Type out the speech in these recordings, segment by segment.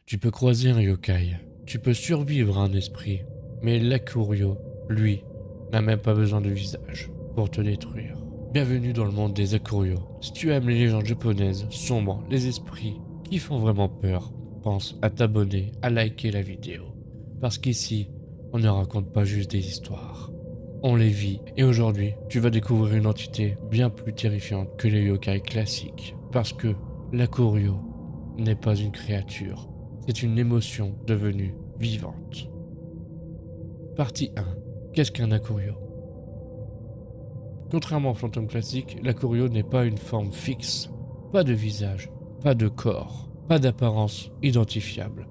Tu peux croiser un yokai, tu peux survivre à un esprit, mais l'Akuryo, lui, n'a même pas besoin de visage pour te détruire. Bienvenue dans le monde des Akuryo. Si tu aimes les légendes japonaises, sombres, les esprits qui font vraiment peur, pense à t'abonner, à liker la vidéo. Parce qu'ici, on ne raconte pas juste des histoires, on les vit. Et aujourd'hui, tu vas découvrir une entité bien plus terrifiante que les yokai classiques. Parce que l'Akuryo n'est pas une créature, c'est une émotion devenue vivante. Partie 1. Qu'est-ce qu'un Akuryo? Contrairement au fantôme classique, l'Akuryo n'est pas une forme fixe. Pas de visage, pas de corps, pas d'apparence identifiable.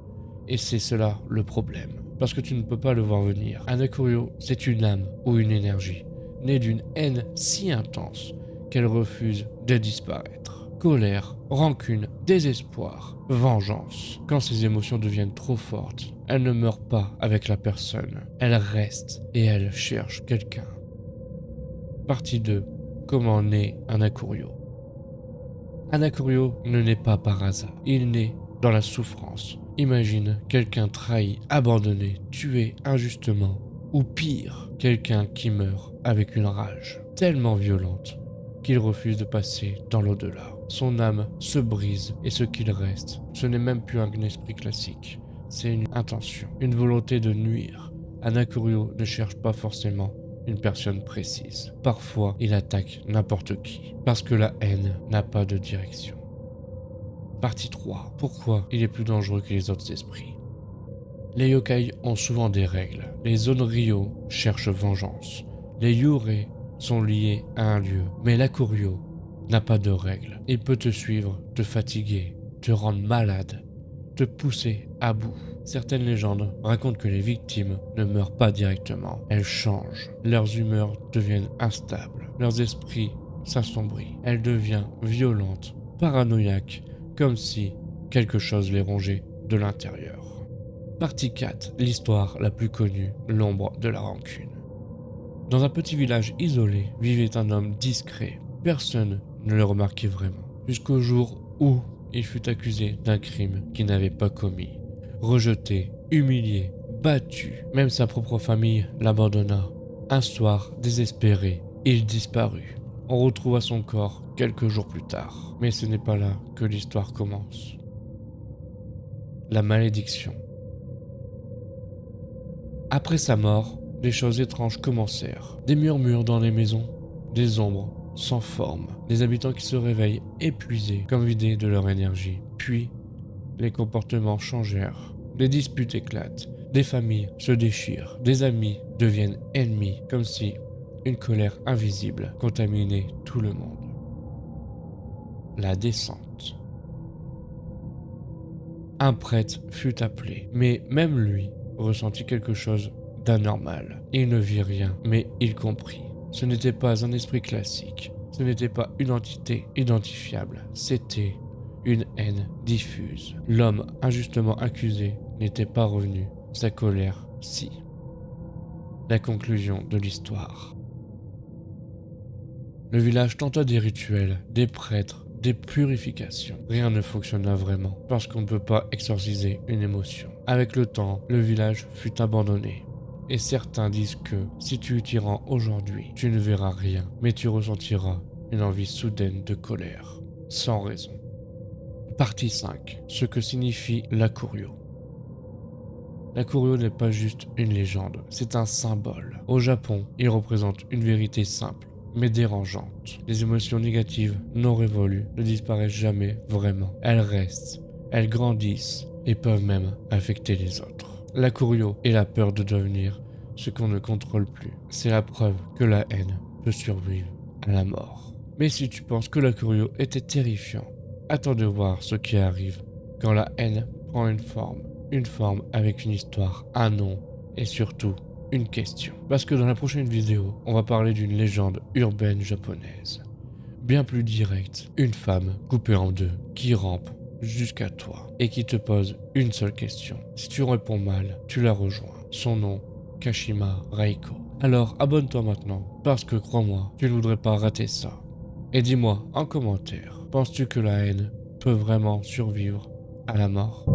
Et c'est cela le problème. Parce que tu ne peux pas le voir venir. Un Akuryo, c'est une âme ou une énergie, née d'une haine si intense qu'elle refuse de disparaître. Colère, rancune, désespoir, vengeance. Quand ces émotions deviennent trop fortes, elle ne meurt pas avec la personne. Elle reste et elle cherche quelqu'un. Partie 2. Comment naît un Akuryo? Un Akuryo ne naît pas par hasard. Il naît dans la souffrance. Imagine quelqu'un trahi, abandonné, tué injustement. Ou pire, quelqu'un qui meurt avec une rage tellement violente qu'il refuse de passer dans l'au-delà. Son âme se brise et ce qu'il reste, ce n'est même plus un esprit classique. C'est une intention, une volonté de nuire. Un Akuryo ne cherche pas forcément une personne précise. Parfois, il attaque n'importe qui, parce que la haine n'a pas de direction. Partie 3. Pourquoi il est plus dangereux que les autres esprits? Les yokai ont souvent des règles. Les onryo cherchent vengeance. Les yurei sont liés à un lieu. Mais l'Akuryo n'a pas de règles. Il peut te suivre, te fatiguer, te rendre malade, te pousser à bout. Certaines légendes racontent que les victimes ne meurent pas directement. Elles changent. Leurs humeurs deviennent instables. Leurs esprits s'assombrissent. Elles deviennent violentes, paranoïaques, comme si quelque chose les rongeait de l'intérieur. Partie 4. L'histoire la plus connue, l'ombre de la rancune. Dans un petit village isolé, vivait un homme discret. Personne ne le remarquait vraiment. Jusqu'au jour où il fut accusé d'un crime qu'il n'avait pas commis. Rejeté, humilié, battu. Même sa propre famille l'abandonna. Un soir, désespéré, il disparut. On retrouva son corps quelques jours plus tard. Mais ce n'est pas là que l'histoire commence. La malédiction. Après sa mort, des choses étranges commencèrent. Des murmures dans les maisons, des ombres sans forme, des habitants qui se réveillent épuisés, comme vidés de leur énergie. Puis, les comportements changèrent. Des disputes éclatent, des familles se déchirent, des amis deviennent ennemis, comme si une colère invisible contaminait tout le monde. La descente. Un prêtre fut appelé, mais même lui ressentit quelque chose d'anormal. Il ne vit rien, mais il comprit. Ce n'était pas un esprit classique, ce n'était pas une entité identifiable, c'était une haine diffuse. L'homme injustement accusé n'était pas revenu, sa colère si. La conclusion de l'histoire. Le village tenta des rituels, des prêtres, des purifications. Rien ne fonctionna vraiment, parce qu'on ne peut pas exorciser une émotion. Avec le temps, le village fut abandonné. Et certains disent que, si tu t'y rends aujourd'hui, tu ne verras rien, mais tu ressentiras une envie soudaine de colère, sans raison. Partie 5. Ce que signifie l'Akuryo. L'Akuryo n'est pas juste une légende, c'est un symbole. Au Japon, il représente une vérité simple, mais dérangeante. Les émotions négatives non révolues ne disparaissent jamais vraiment. Elles restent, elles grandissent et peuvent même affecter les autres. L'Akuryo est la peur de devenir ce qu'on ne contrôle plus. C'est la preuve que la haine peut survivre à la mort. Mais si tu penses que l'Akuryo était terrifiant, attends de voir ce qui arrive quand la haine prend une forme avec une histoire, un nom et surtout une question. Parce que dans la prochaine vidéo, on va parler d'une légende urbaine japonaise. Bien plus directe, une femme coupée en deux qui rampe jusqu'à toi et qui te pose une seule question. Si tu réponds mal, tu la rejoins. Son nom, Kashima Reiko. Alors abonne-toi maintenant, parce que crois-moi, tu ne voudrais pas rater ça. Et dis-moi en commentaire, penses-tu que la haine peut vraiment survivre à la mort ?